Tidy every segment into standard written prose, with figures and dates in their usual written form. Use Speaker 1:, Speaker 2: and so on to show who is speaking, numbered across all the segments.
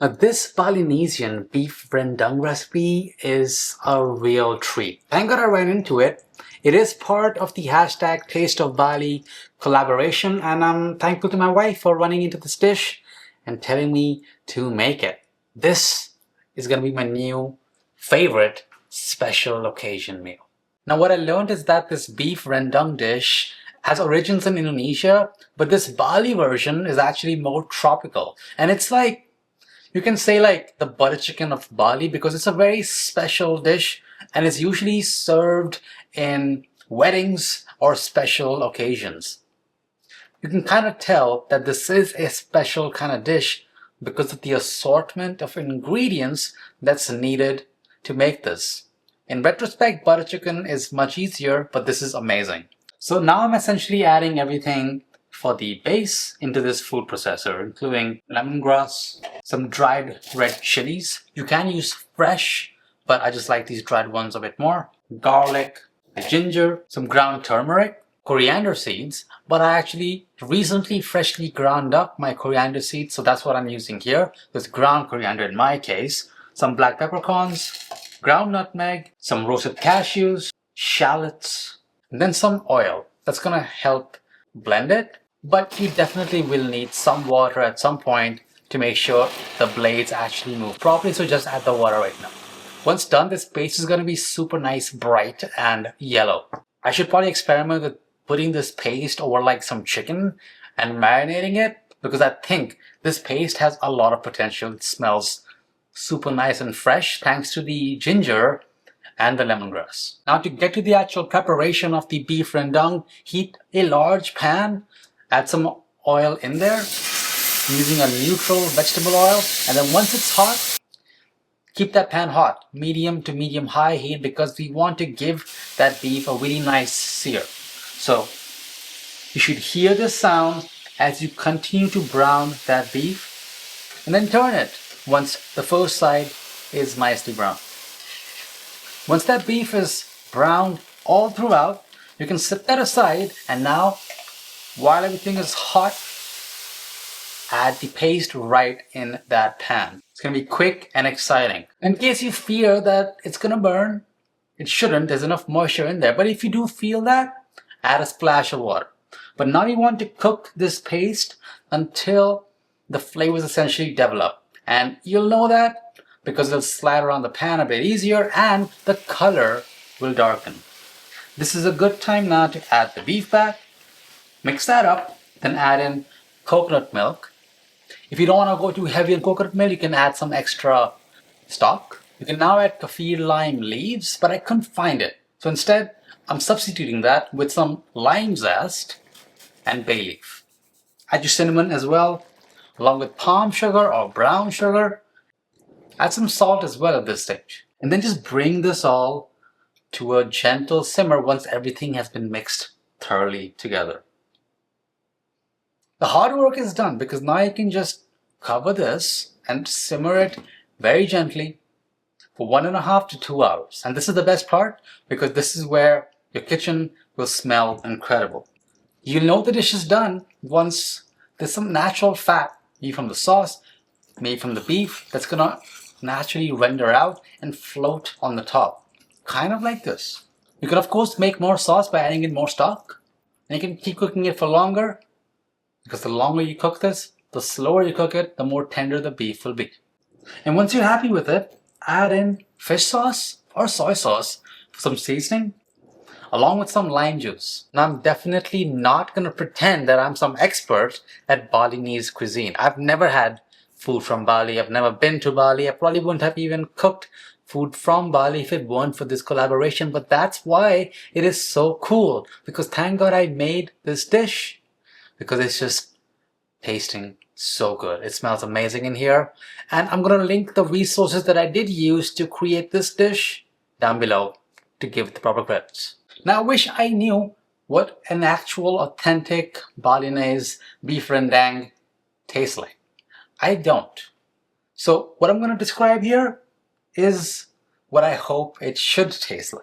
Speaker 1: Now, this Balinesian beef rendang recipe is a real treat. Thank God I ran into it. It is part of the hashtag Taste of Bali collaboration, and I'm thankful to my wife for running into this dish and telling me to make it. This is going to be my new favorite special occasion meal. Now, what I learned is that this beef rendang dish has origins in Indonesia, but this Bali version is actually more tropical. And it's like, you can say like the butter chicken of Bali because it's a very special dish and it's usually served in weddings or special occasions. You can kind of tell that this is a special kind of dish because of the assortment of ingredients that's needed to make this. In retrospect, butter chicken is much easier, but this is amazing. So now I'm essentially adding everything for the base into this food processor, including lemongrass, some dried red chilies. You can use fresh, but I just like these dried ones a bit more. Garlic, ginger, some ground turmeric, coriander seeds, but I actually recently freshly ground up my coriander seeds, so that's what I'm using here. This ground coriander in my case. Some black peppercorns, ground nutmeg, some roasted cashews, shallots, and then some oil. That's gonna help blend it, but you definitely will need some water at some point to make sure the blades actually move properly, so just add the water right now. Once done, this paste is gonna be super nice, bright, and yellow. I should probably experiment with putting this paste over like some chicken and marinating it, because I think this paste has a lot of potential. It smells super nice and fresh thanks to the ginger and the lemongrass. Now to get to the actual preparation of the beef rendang, heat a large pan, add some oil in there using a neutral vegetable oil, and then once it's hot, keep that pan hot, medium to medium high heat, because we want to give that beef a really nice sear. So you should hear the sound as you continue to brown that beef, and then turn it once the first side is nicely browned. Once that beef is browned all throughout, you can set that aside, and now, while everything is hot, add the paste right in that pan. It's gonna be quick and exciting. In case you fear that it's gonna burn, it shouldn't, there's enough moisture in there, but if you do feel that, add a splash of water. But now you want to cook this paste until the flavors essentially develop. And you'll know that because it'll slide around the pan a bit easier and the color will darken. This is a good time now to add the beef back, mix that up, then add in coconut milk. If you don't want to go too heavy on coconut milk, you can add some extra stock. You can now add kaffir lime leaves, but I couldn't find it. So instead, I'm substituting that with some lime zest and bay leaf. Add your cinnamon as well, along with palm sugar or brown sugar. Add some salt as well at this stage. And then just bring this all to a gentle simmer once everything has been mixed thoroughly together. The hard work is done because now you can just cover this and simmer it very gently for 1.5 to 2 hours. And this is the best part because this is where your kitchen will smell incredible. You'll know the dish is done once there's some natural fat, maybe from the sauce, maybe from the beef, that's gonna naturally render out and float on the top. Kind of like this. You can of course make more sauce by adding in more stock. And you can keep cooking it for longer, because the longer you cook this, the slower you cook it, the more tender the beef will be. And once you're happy with it, add in fish sauce or soy sauce for some seasoning, along with some lime juice. Now I'm definitely not going to pretend that I'm some expert at Balinese cuisine. I've never had food from Bali. I've never been to Bali. I probably wouldn't have even cooked food from Bali if it weren't for this collaboration. But that's why it is so cool. Because thank God I made this dish. Because it's just tasting so good. It smells amazing in here. And I'm going to link the resources that I did use to create this dish down below to give the proper credits. Now I wish I knew what an actual authentic Balinese beef rendang tastes like. I don't. So what I'm going to describe here is what I hope it should taste like.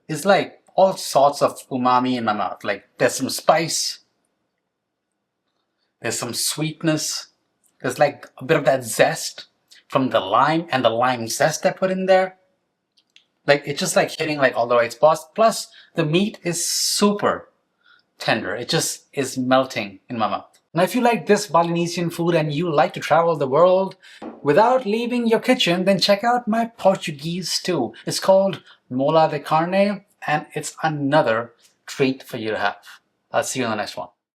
Speaker 1: It's like all sorts of umami in my mouth. Like there's some spice, there's some sweetness, there's like a bit of that zest, from the lime and the lime zest they put in there. Like, it's just like hitting like all the right spots. Plus, the meat is super tender. It just is melting in my mouth. Now, if you like this Balinesian food and you like to travel the world without leaving your kitchen, then check out my Portuguese stew. It's called mola de carne, and it's another treat for you to have. I'll see you in the next one.